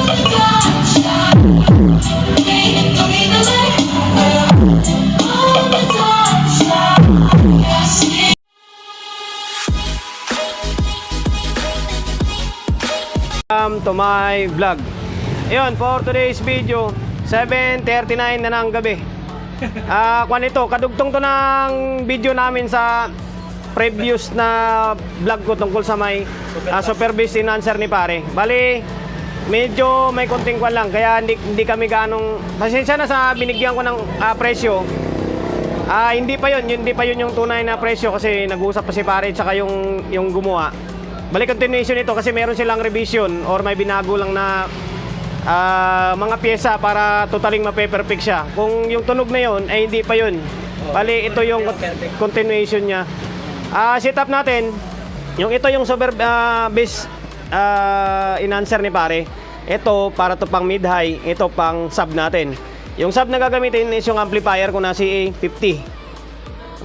To my vlog. Ayun, for today's video, 7:39 na ng gabi. Kung ito, kadugtong to ng video namin sa previous na vlog ko tungkol sa may super bass enhancer ni pare. Bali, medyo may konting kwan lang, kaya hindi kami ganong, pasensya na sa binigyan ko ng presyo. Hindi pa yun yung tunay na presyo kasi nag-uusap pa si pare tsaka yung gumawa. Balik continuation ito kasi meron silang revision or may binago lang na mga pyesa para totaling mape-perfect siya. Kung yung tunog na yun ay hindi pa yun. Bali ito yung continuation niya. Setup natin, ito yung super bass enhancer ni pare. Ito para to pang mid-high, ito pang sub natin. Yung sub na gagamitin is yung amplifier ko na CA50.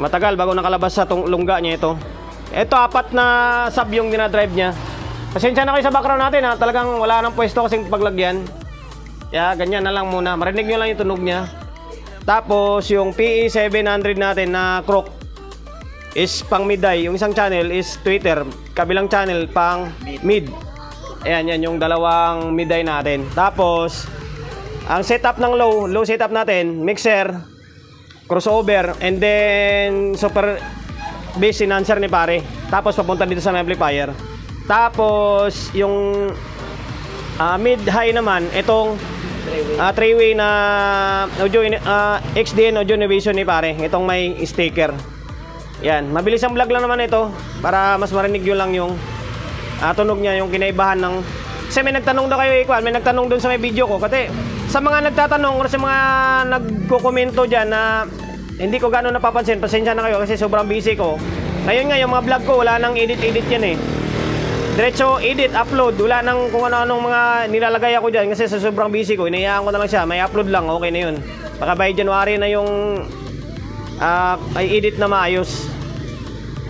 Matagal bago nakalabas sa lungga niya ito. Ito, 4 na sub yung dinadrive niya. Pasensya na kayo sa background natin ha. Talagang wala nang pwesto kasing paglagyan. Kaya ganyan na lang muna. Marinig nyo lang yung tunog niya. Tapos yung PE700 natin na crook is pang mid-high. Yung isang channel is tweeter. Kabilang channel pang mid. Ayan, yan yung dalawang mid-high natin. Tapos ang setup ng low setup natin, mixer, crossover, and then super bass enhancer ni pare. Tapos papunta dito sa amplifier. Tapos yung mid-high naman, itong 3-way na audio XDN audio innovation ni pare. Itong may sticker. Yan, mabilis ang vlog lang naman ito para mas marinig nyo lang yung tunog niya, yung kinaibahan ng. Kasi may nagtanong daw kayo, may nagtanong doon sa may video ko. Kasi sa mga nagtatanong or sa mga nagko-komento dyan na hindi ko gano'n napapansin, pasensya na kayo kasi sobrang busy ko. Ngayon nga, yung mga vlog ko, wala nang edit yan eh. Diretso edit, upload, wala nang kung ano-anong mga nilalagay ako dyan kasi sa sobrang busy ko, inayaan ko na lang siya, may upload lang, okay na yun. Baka by January na yung ay edit na maayos.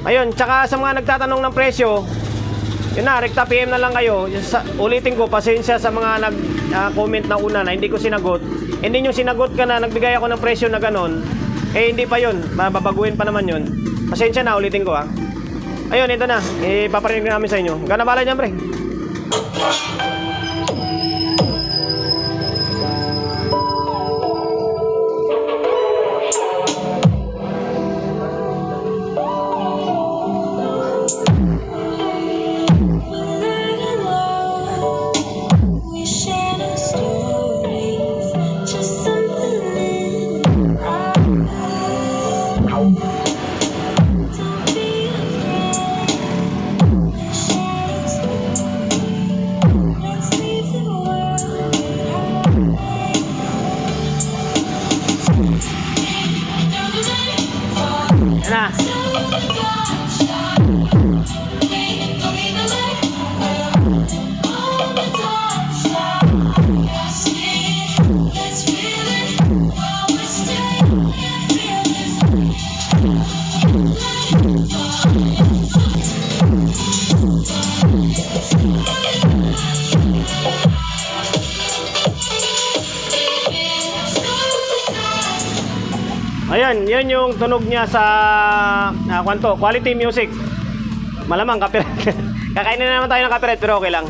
Ayun, tsaka sa mga nagtatanong ng presyo, yun na, rekta PM na lang kayo. Ulitin ko, pasensya sa mga nag-comment na una na hindi ko sinagot. Hindi nyo sinagot ka na, nagbigay ako ng presyo na gano'n. Hindi pa yun, babaguhin pa naman yun. Pasensya na, ulitin ko ha. Ayun, ito na, ipaparinig namin sa inyo. Gana bala dyan, pre. Na. Ayan, yun yung tunog niya sa quality music. Malamang copyright. Kakainin na naman tayo ng copyright pero okay lang.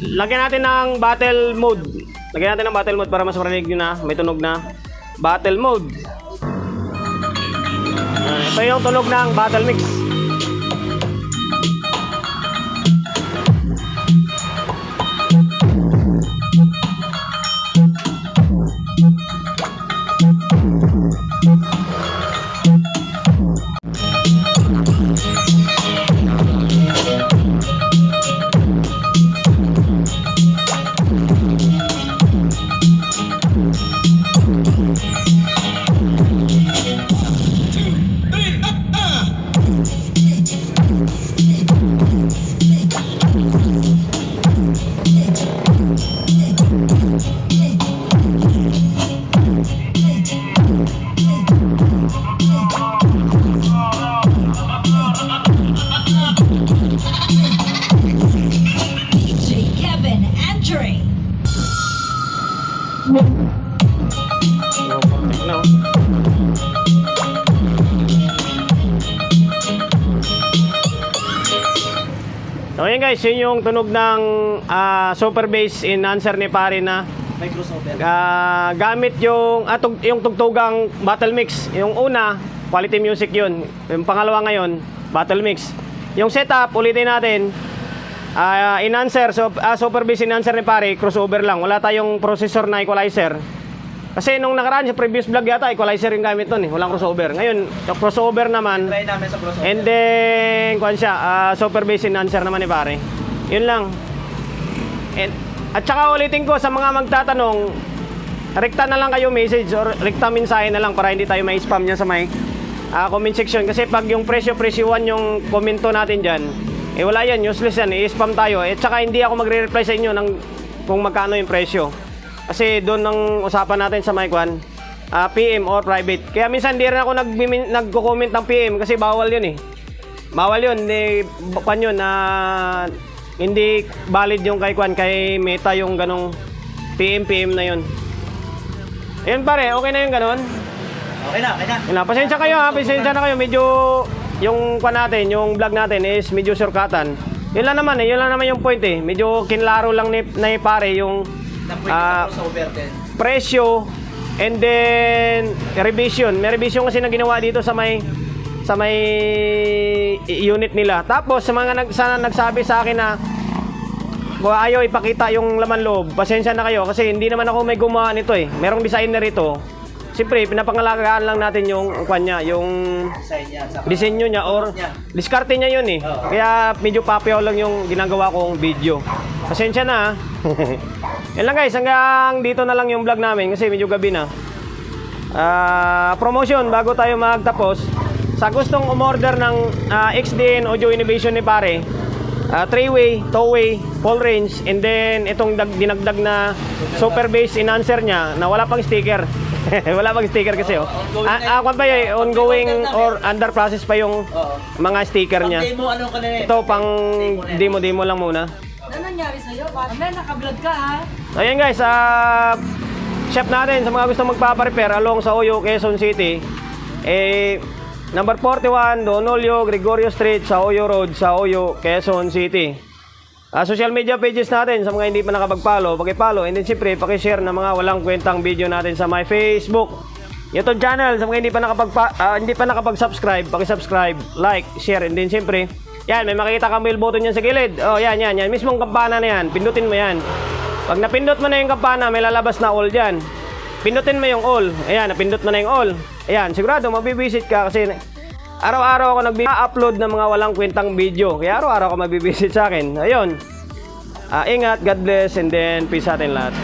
Lagyan natin ng battle mode. Lagyan natin ng battle mode para mas marinig nyo na. May tunog na battle mode. Ito yung tunog ng battle mix. perfect na. So yun guys, yun yung tunog ng super bass enhancer ni pare na May crossover. gamit yung tugtugang battle mix. Yung una, quality music yun. Yung pangalawa ngayon, battle mix. Yung setup, ulitin natin. Enhancer, super bass enhancer ni pare, crossover lang. Wala tayong processor na equalizer. Kasi nung nakaraan sa previous vlog yata, equalizer yung gamit nun eh. Walang crossover. Ngayon, yung crossover naman. Try namin sa crossover. And then, kuhan siya, super bass enhancer naman ni pare. Yun lang. At saka ulitin ko sa mga magtatanong, rekta na lang kayo message or rekta mensahe na lang para hindi tayo may spam niya sa may comment section. Kasi pag yung presyo-presyoan yung komento natin dyan, eh wala yan, useless yan, i-spam tayo. At saka hindi ako magre-reply sa inyo ng kung magkano yung presyo. Kasi doon ang usapan natin sa my kwan, PM or private. Kaya minsan di rin ako nagko-comment ng PM kasi bawal yun eh. Bawal yun, kwan yun na hindi valid yung kay kwan, kay Meta yung ganong PM na yun. Ayun pare, okay na yung ganon? Okay na, okay na. Yun na, pasensya kayo ha, pasensya na kayo. Medyo yung kwan natin, yung vlog natin is medyo shortcutan. Yun lang naman yung point eh. Medyo kinlaro lang ni pare yung Na pwede sa crossover din. presyo and then revision. May revision kasi na ginawa dito sa may unit nila. Tapos sa mga nagsabi sa akin na kung ayaw ipakita yung laman loob, pasensya na kayo kasi hindi naman ako may gumawa nito eh. Merong designer ito. Siyempre, pinapangalagaan lang natin yung kanya, yung Design niya. Sa disenyo niya or diskarte niya yun eh. Oo. Kaya medyo papiaw lang yung ginagawa kong video. Pasensya na. Yan lang guys, hanggang dito na lang yung vlog namin kasi medyo gabi na. Promotion bago tayo magtapos. Sa gustong umorder ng XDN Audio Innovation ni pare, 3-way, 2-way, full range, and then itong dinagdag na super bass enhancer niya na wala pang sticker. Wala pang sticker kasi oh. Kwan pa yun, ongoing or under process pa yung mga sticker niya. Pang-demo, ano ka na eh? Ito pang demo lang muna. Ano nangyari sa'yo? Amen, naka-vlog ka ha? Ayan guys, shop natin sa mga gusto magpapa-repair along sa Oyo, Quezon City. Number 41, Don Olio, Gregorio Street, sa Oyo Road, sa Oyo, Quezon City. Social media pages natin sa mga hindi pa nakapag-follow, paki-follow, and then siyempre paki-share ng mga walang kwentang video natin sa my Facebook, YouTube channel. Sa mga hindi pa nakapag-subscribe, paki-subscribe, like, share, and then siyempre, yan, may makikita kang bell button yan sa gilid. Oh, yan, mismong kampana na yan, pindutin mo yan. Pag napindot mo na yung kampana, may lalabas na all dyan. Pindutin mo yung all. Ayan, napindot mo na yung all. Ayan, sigurado mabibisit ka kasi araw-araw ako nag-upload ng mga walang kwentang video. Kaya araw-araw ako mabibisit sa akin. Ayun. Ingat, God bless, and then peace sa atin lahat.